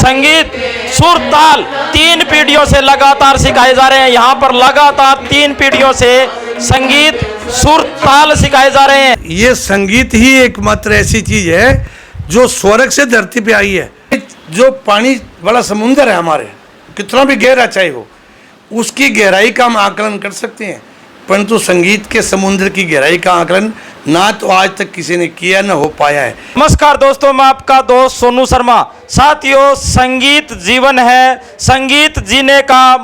संगीत सुर ताल 3 पीढ़ियों से लगातार सिखाए जा रहे हैं। यहाँ पर लगातार 3 पीढ़ियों से संगीत सुर ताल सिखाए जा रहे हैं। ये संगीत ही एकमात्र ऐसी चीज है जो स्वर्ग से धरती पे आई है। जो पानी वाला समुंदर है हमारे, कितना भी गहरा चाहे हो, उसकी गहराई का हम आकलन कर सकते हैं, परंतु संगीत के समुद्र की गहराई का आकलन ना तो आज तक किसी ने किया न हो पाया है। नमस्कार दोस्तों, मैं आपका दोस्त सोनू शर्मा। साथियों, संगीत जीवन है, संगीत जीने का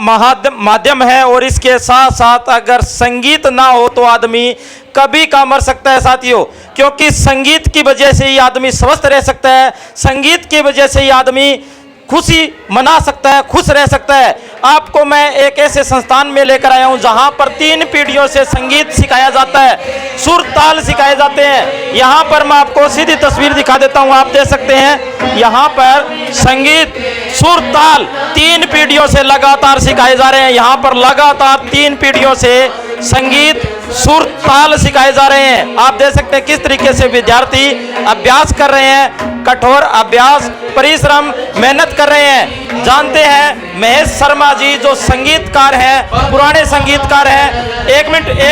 माध्यम है और इसके साथ साथ अगर संगीत ना हो तो आदमी कभी का मर सकता है साथियों, क्योंकि संगीत की वजह से ही आदमी स्वस्थ रह सकता है, संगीत की वजह से ही आदमी खुशी मना सकता है, खुश रह सकता है। आपको मैं एक ऐसे संस्थान में लेकर आया हूं जहां पर 3 पीढ़ियों से संगीत सिखाया जाता है, सुर ताल सिखाए जाते हैं। यहां पर मैं आपको सीधी तस्वीर दिखा देता हूं, आप देख सकते हैं यहां पर संगीत सुर ताल 3 पीढ़ियों से लगातार सिखाए जा रहे हैं। यहां पर लगातार 3 पीढ़ियों से संगीत सुर ताल सिखाए जा रहे हैं। आप देख सकते हैं किस तरीके से विद्यार्थी अभ्यास कर रहे हैं, कठोर अभ्यास, परिश्रम, मेहनत कर रहे हैं। जानते हैं महेश शर्मा जी जो संगीतकार हैं, पुराने संगीतकार हैं। एक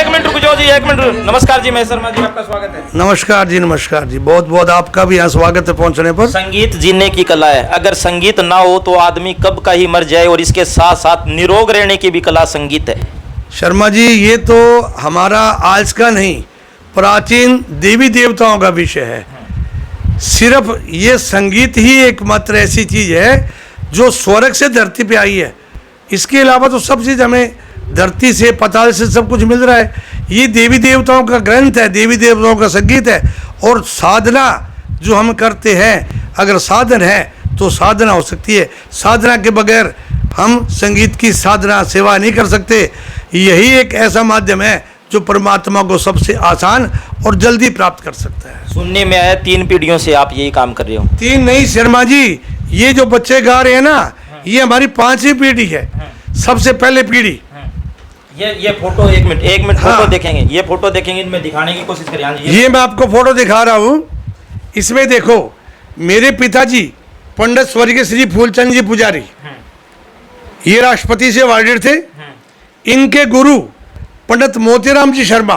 मिनट रुक जाओ जी, 1 मिनट। नमस्कार जी महेश शर्मा जी, आपका स्वागत है। नमस्कार जी, नमस्कार जी, बहुत बहुत आपका भी यहाँ स्वागत है पहुँचने पर। संगीत जीने की कला है, अगर संगीत ना हो तो आदमी कब का ही मर जाए, और इसके साथ साथ निरोग रहने की भी कला संगीत है। शर्मा जी, ये तो हमारा आज का नहीं, प्राचीन देवी देवताओं का विषय है। सिर्फ ये संगीत ही एकमात्र ऐसी चीज है जो स्वर्ग से धरती पे आई है। इसके अलावा तो सब चीज़ हमें धरती से, पाताल से सब कुछ मिल रहा है। ये देवी देवताओं का ग्रंथ है, देवी देवताओं का संगीत है। और साधना जो हम करते हैं, अगर साधन है तो साधना हो सकती है। साधना के बगैर हम संगीत की साधना सेवा नहीं कर सकते। यही एक ऐसा माध्यम है जो परमात्मा को सबसे आसान और जल्दी प्राप्त कर सकता है। सुनने में आया 3 पीढ़ियों से आप यही काम कर रहे हो। 3 नहीं शर्मा जी, ये जो बच्चे गा रहे हैं ना, ये हमारी 5वीं पीढ़ी है। सबसे पहले पीढ़ी ये फोटो, एक मिनट हाँ। फोटो देखेंगे, ये फोटो देखेंगे, इनमें दिखाने की कोशिश करें। हाँ जी, ये मैं आपको फोटो दिखा रहा हूँ। इसमें देखो, मेरे पिताजी पंडित स्वर्गीय श्री फूलचंद जी पुजारी, ये राष्ट्रपति से अवार्डेड थे। इनके गुरु पंडित मोतीराम जी शर्मा,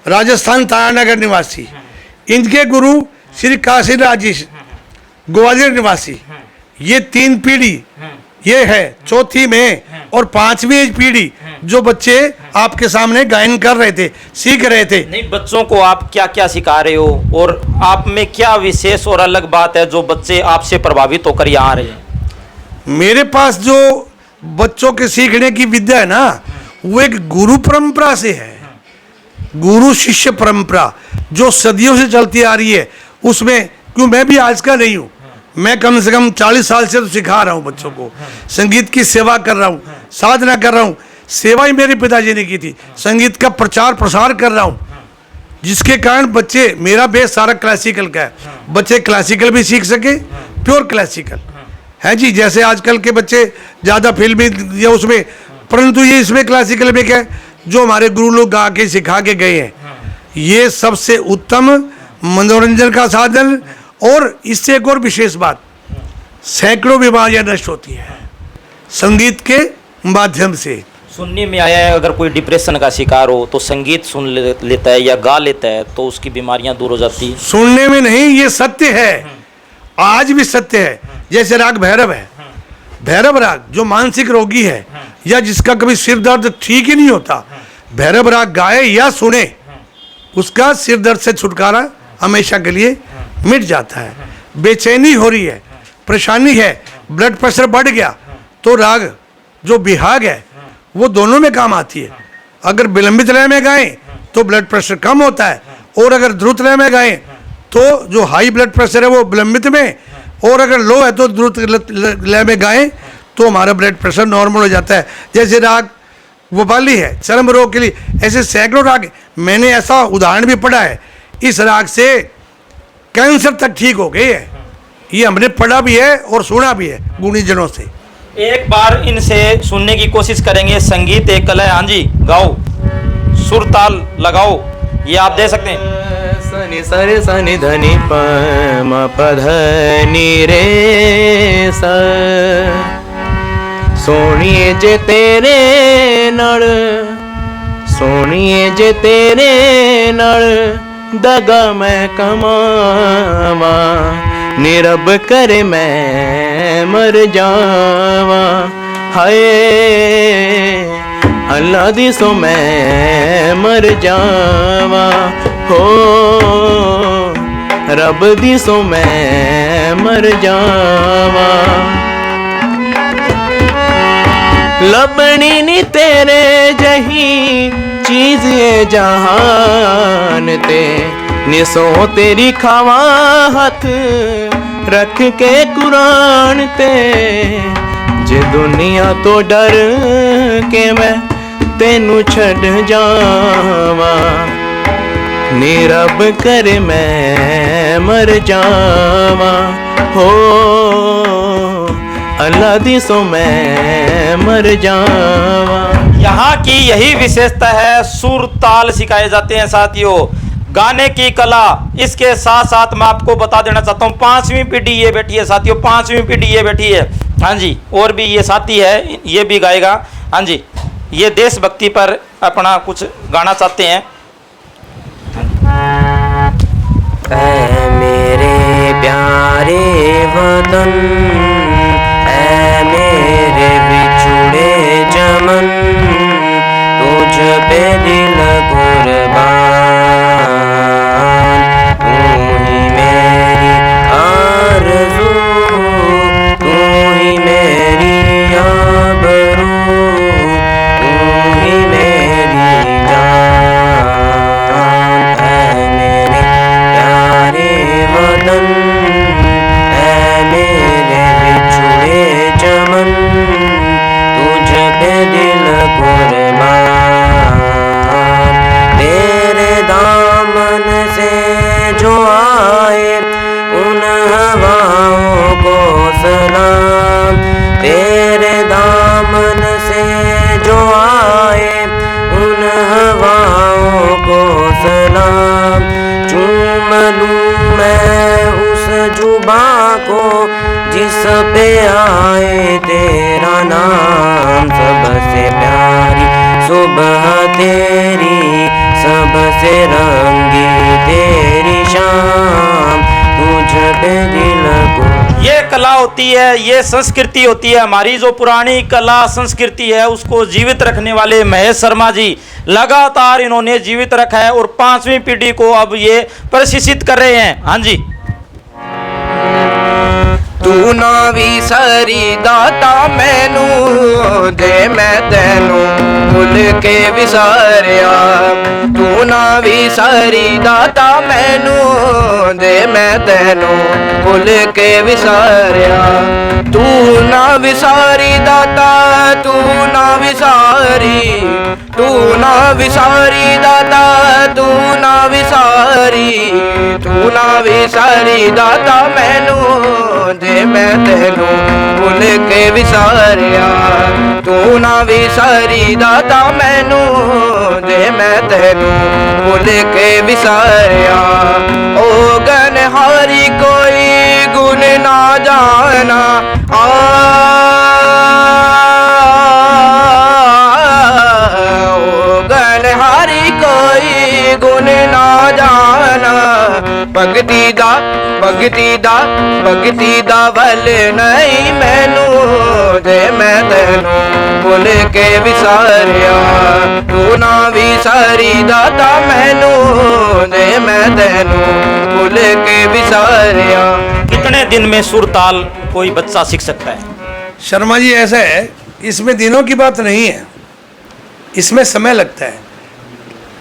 राजस्थान तारानगर निवासी। इनके गुरु श्री काशीराज जी, ग्वालियर निवासी। ये 3 पीढ़ी ये है, 4थी में और 5वीं पीढ़ी जो बच्चे आपके सामने गायन कर रहे थे, सीख रहे थे। नहीं, बच्चों को आप क्या क्या सिखा रहे हो और आप में क्या विशेष और अलग बात है जो बच्चे आपसे प्रभावित होकर यहाँ आ रहे हैं? मेरे पास जो बच्चों के सीखने की विद्या है ना, वो एक गुरु परंपरा से है। गुरु शिष्य परंपरा जो सदियों से चलती आ रही है, उसमें क्यों मैं भी आज का नहीं हूँ, मैं कम से कम 40 साल से तो सिखा रहा हूँ बच्चों को, संगीत की सेवा कर रहा हूँ, साधना कर रहा हूँ। सेवा ही मेरे पिताजी ने की थी, संगीत का प्रचार प्रसार कर रहा हूँ, जिसके कारण बच्चे, मेरा बेस सारा क्लासिकल का है, बच्चे क्लासिकल भी सीख सके, प्योर क्लासिकल है जी। जैसे आजकल के बच्चे ज़्यादा फिल्मी या उसमें, परंतु ये इसमें क्लासिकल में क्या, जो हमारे गुरु लोग गा के सिखा के गए हैं, ये सबसे उत्तम मनोरंजन का साधन। और इससे एक और विशेष बात, सैकड़ों बीमारियां नष्ट होती हैं संगीत के माध्यम से। सुनने में आया है अगर कोई डिप्रेशन का शिकार हो तो संगीत सुन लेता है या गा लेता है तो उसकी बीमारियां दूर हो जाती हैं। सुनने में नहीं, ये सत्य है, आज भी सत्य है। जैसे राग भैरव है, भैरव राग जो मानसिक रोगी है या जिसका कभी सिर दर्द ठीक ही नहीं होता, भैरव राग गाए या सुने, उसका सिर दर्द से छुटकारा हमेशा के लिए मिट जाता है। बेचैनी हो रही है, परेशानी है, ब्लड प्रेशर बढ़ गया, तो राग जो बिहाग है वो दोनों में काम आती है। अगर विलंबित लय में गाएं तो ब्लड प्रेशर कम होता है, और अगर द्रुत लय में गाएं तो जो हाई ब्लड प्रेशर है वो विलंबित में, और अगर लो है तो द्रुत लय में गाएं तो हमारा ब्लड प्रेशर नॉर्मल हो जाता है। जैसे राग वोपाली है चर्म रोग के लिए, ऐसे सैकड़ों राग। मैंने ऐसा उदाहरण भी पढ़ा है, इस राग से कैंसर तक ठीक हो गए है। ये हमने पढ़ा भी है और सुना भी है गुणीजनों से। एक बार इनसे सुनने की कोशिश करेंगे। संगीत एक कला है। हाँ जी, गाओ, सुर ताल लगाओ, ये आप दे सकते हैं। नि सा रे सा नि ध नि प म प ध नि रे सा सोनिए जे तेरे नाल सोनिए जे तेरे नाल दगा मैं कमावा निरब करे मैं मर जावा हाय अल्लाह दी सो मैं मर जावा हो रब दी सो मैं मर जावा लबनी नी तेरे जही चीज ये जहान ते निसो तेरी खावा हाथ रख के कुरान ते जे दुनिया तो डर के मैं तेनू छड़ जावा नीरब कर मैं मर जावा हो अल्लाह दी सो मैं मर जावा। यहाँ की यही विशेषता है, सुर ताल सिखाए जाते हैं साथियों, गाने की कला। इसके साथ साथ मैं आपको बता देना चाहता हूँ 5वीं पीढ़ी ये बैठी है साथियों, 5वीं पीढ़ी ये बैठी है। हाँ जी, और भी ये साथी है, ये भी गाएगा। हाँ जी, ये देशभक्ति पर अपना कुछ गाना चाहते हैं। ऐ मेरे प्यारे वतन, ऐ मेरे बिछुड़े चमन, तुझ पे दिल कुर्बान, तू ही मेरी आरज़ू, तू ही मेरी आबरू, तू ही मेरी जान। ऐ मेरे प्यारे वतन, ऐ मेरे बिछुड़े चमन, तुझ पे दिल कुर्बान, तेरे दामन से जो आए उन हवाओं को सलाम, तेरे दामन से जो आए उन हवाओं को सलाम, चूम लूं मैं उस जुबां को जिस पे आए तेरा नाम, सबसे प्यारी सुबह तेरी, सबसे रंगी तेरी शाम, तुझ पे दिल को। ये कला होती है, ये संस्कृति होती है हमारी, जो पुरानी कला संस्कृति है उसको जीवित रखने वाले महेश शर्मा जी लगातार इन्होंने जीवित रखा है और 5वीं पीढ़ी को अब ये प्रशिक्षित कर रहे हैं। हाँ जी, तू ना भी सारी दाता मैनू दे, मैं तेनू भुल के विसारिया, तू ना भी सारी दाता मैनू दे, मैं तेनू भुल के विसारिया, तू ना विसारी दाता, तू ना विसारी, तू ना विसारी दाता, तू ना विसारी, तू ना विसारी दाता मैनू दे, मैं तेनू भुल के विसारिया, तू ना विसारी दाता मैनू दे, मैं तेनू भुल के विसारिया। ओ गनहारी कोई गुण ना जाना, ओ गनहारी कोई गुण ना जाना, भगती दा भगती दा वल नहीं मैनू दे, मैं तेनू भुल के विसारिया, तू ना विसारी दाता मैनू दे, मैं तेनू भुल के विसारिया। कितने दिन में सुर ताल कोई बच्चा सीख सकता है? शर्मा जी ऐसा है, इसमें दिनों की बात नहीं है, इसमें समय लगता है।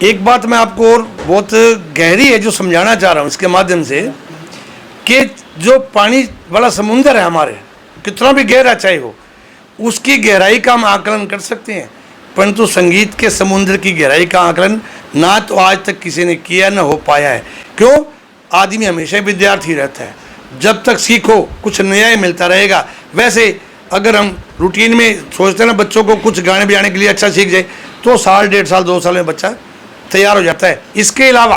एक बात मैं आपको और बहुत गहरी है जो समझाना चाह रहा हूँ इसके माध्यम से, कि जो पानी वाला समुंदर है हमारे, कितना भी गहरा चाहे हो, उसकी गहराई का हम आकलन कर सकते हैं, परंतु संगीत के समुद्र की गहराई का आकलन ना तो आज तक किसी ने किया ना हो पाया है। क्यों? आदमी हमेशा विद्यार्थी रहता है, जब तक सीखो कुछ नया ही मिलता रहेगा। वैसे अगर हम रूटीन में सोचते हैं ना बच्चों को कुछ गाने बजाने के लिए अच्छा सीख जाए, तो साल 1.5 साल 2 साल में बच्चा तैयार हो जाता है। इसके अलावा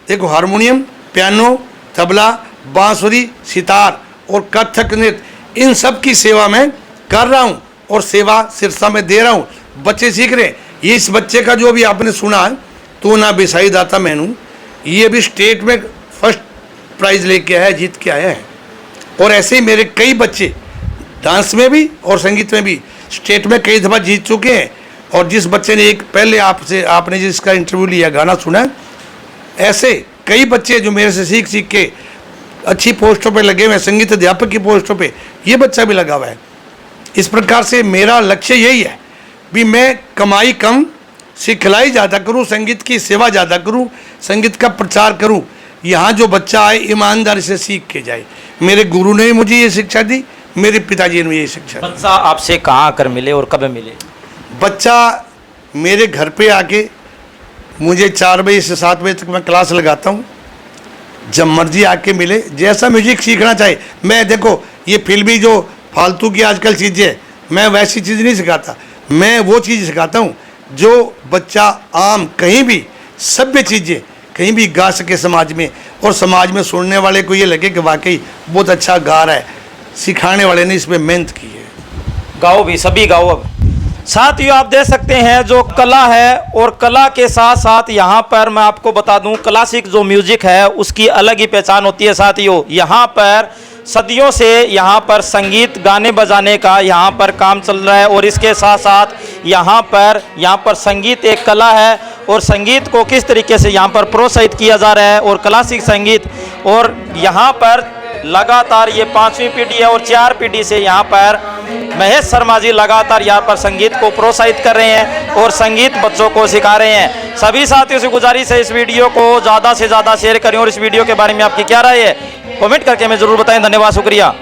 देखो, हारमोनियम पियानो, तबला, बांसुरी, सितार और कथक नृत्य, इन सब की सेवा मैं कर रहा हूँ और सेवा सिरसा में दे रहा हूँ। बच्चे सीख रहे हैं। ये इस बच्चे का जो भी आपने सुना है, तो ना बिसाई दाता मैनू, ये भी स्टेट में फर्स्ट प्राइज लेके आया है, जीत के आया है। और ऐसे ही मेरे कई बच्चे डांस में भी और संगीत में भी स्टेट में कई दफ़ा जीत चुके हैं। और जिस बच्चे ने एक पहले आपने जिसका इंटरव्यू लिया, गाना सुना, ऐसे कई बच्चे जो मेरे से सीख सीख के अच्छी पोस्टों पे लगे हुए हैं, संगीत अध्यापक की पोस्टों पे ये बच्चा भी लगा हुआ है। इस प्रकार से मेरा लक्ष्य यही है भी मैं कमाई कम, सिखलाई ज़्यादा करूं, संगीत की सेवा ज़्यादा करूं, संगीत का प्रचार करूं। यहाँ जो बच्चा आए ईमानदारी से सीख के जाए। मेरे गुरु ने भी मुझे ये शिक्षा दी, मेरे पिताजी ने ये शिक्षा दी। बच्चा आपसे कहाँ आकर मिले और कब मिले? बच्चा मेरे घर पे आके, मुझे 4 बजे से 7 बजे तक मैं क्लास लगाता हूँ, जब मर्जी आके मिले, जैसा म्यूजिक सीखना चाहे। मैं देखो ये फिल्मी जो फालतू की आजकल चीज़ें हैं, मैं वैसी चीज़ नहीं सिखाता, मैं वो चीज़ सिखाता हूँ जो बच्चा आम कहीं भी सभ्य चीज़ें कहीं भी गा सके समाज में, और समाज में सुनने वाले को ये लगे कि वाकई बहुत अच्छा गा रहा है, सिखाने वाले ने इसमें मेहनत की है। गाओ भी, सभी गाओ। अब साथियों आप देख सकते हैं जो कला है, और कला के साथ साथ यहाँ पर मैं आपको बता दूं क्लासिक जो म्यूजिक है उसकी अलग ही पहचान होती है। साथियों यहाँ पर सदियों से यहाँ पर संगीत गाने बजाने का यहाँ पर काम चल रहा है, और इसके साथ साथ यहाँ पर संगीत एक कला है, और संगीत को किस तरीके से यहाँ पर प्रोत्साहित किया जा रहा है, और क्लासिक संगीत, और यहाँ पर लगातार ये 5वीं पीढ़ी है और 4 पीढ़ी से यहाँ पर महेश शर्मा जी लगातार यहाँ पर संगीत को प्रोत्साहित कर रहे हैं और संगीत बच्चों को सिखा रहे हैं। सभी साथियों से गुजारिश है इस वीडियो को ज़्यादा से ज़्यादा शेयर करें, और इस वीडियो के बारे में आपकी क्या राय है कमेंट करके हमें ज़रूर बताएं। धन्यवाद, शुक्रिया।